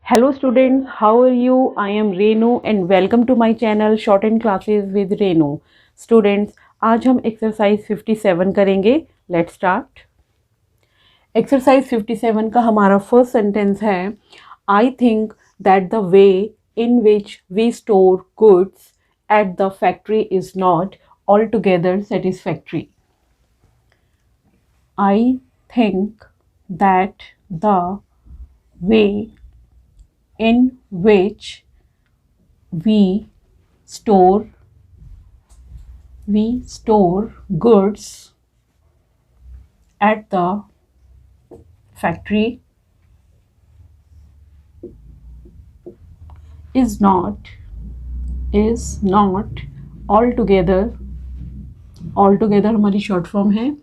Hello students, how are you? I am Renu and welcome to my channel Shorthand Classes with Renu. Students, आज हम exercise 57 करेंगे. Let's start. Exercise 57 का हमारा first sentence है I think that the way in which we store goods at the factory is not altogether satisfactory. I think that the way in which we store goods at the factory is not altogether हमारी short form है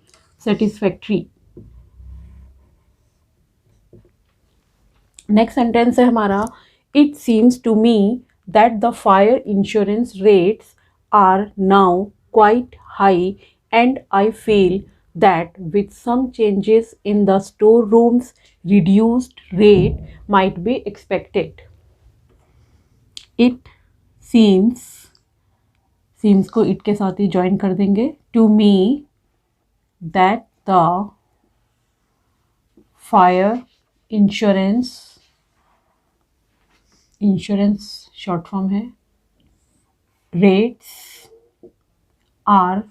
satisfactory. Next sentence है हमारा It seems to me that the fire insurance rates are now quite high and I feel that with some changes in the storerooms, reduced rate might be expected. It seems को it के साथ ही join कर देंगे. To me that the fire insurance short form है rates are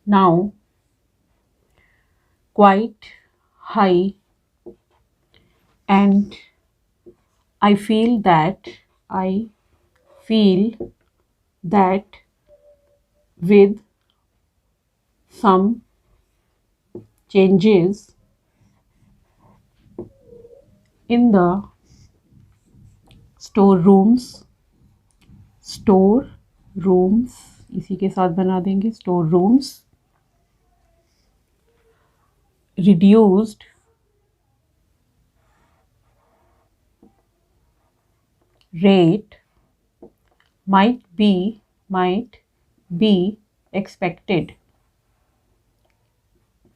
now quite high and I feel that with some changes in the storerooms इसी के साथ बना देंगे storerooms reduced rate might be expected.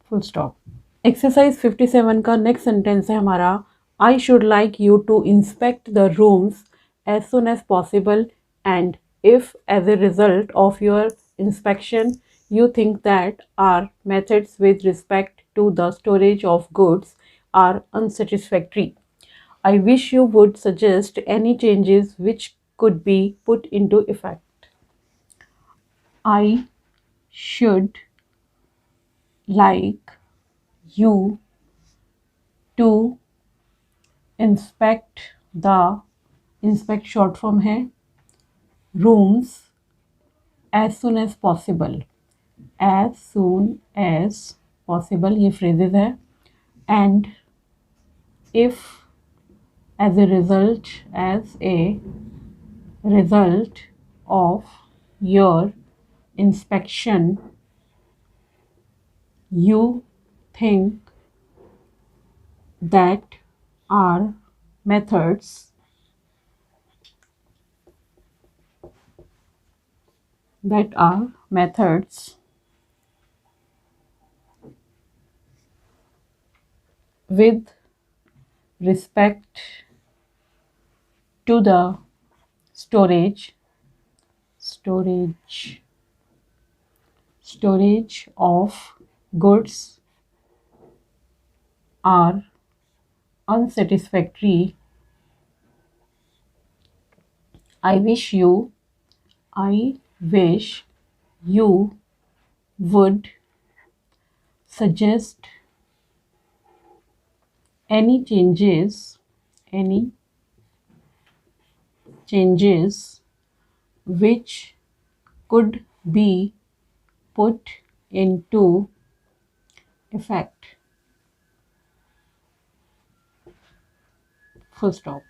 Full stop. Exercise 57 का next sentence है हमारा I should like you to inspect the rooms as soon as possible and if as a result of your inspection you think that our methods with respect to the storage of goods are unsatisfactory, I wish you would suggest any changes which could be put into effect. I should like you to inspect short form है rooms as soon as possible ये phrases है and if as a result of your inspection you think that our methods with respect to the storage of goods are unsatisfactory. I wish you would suggest any changes which could be put into effect. Full stop.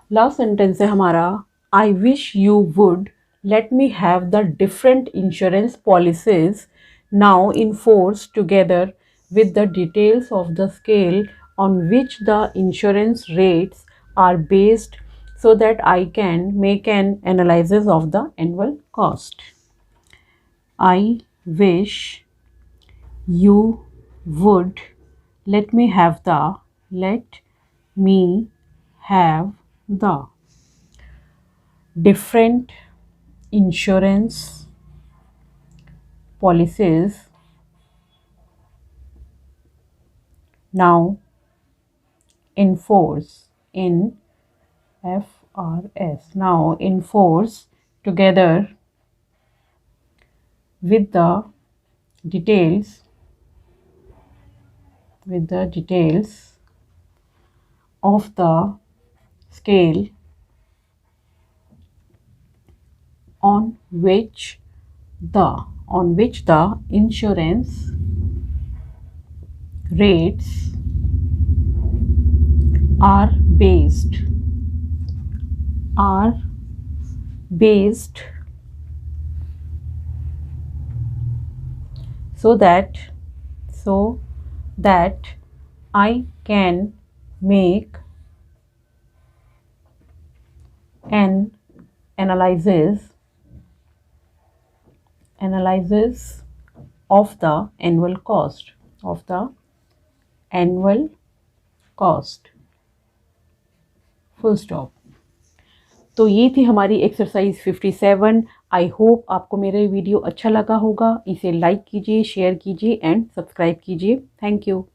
Last sentence है हमारा I wish you would let me have the different insurance policies now in force together with the details of the scale on which the insurance rates are based so that I can make an analysis of the annual cost. I wish you would let me have the have the different insurance policies now in force in FRS, now in force, together with the details of the scale on which the insurance rates are based are based so that I can make an analysis of the annual cost, full stop। तो ये थी हमारी exercise 57। I hope आपको मेरा video अच्छा लगा होगा। इसे लाइक कीजिए, शेयर कीजिए एंड सब्सक्राइब कीजिए। Thank you.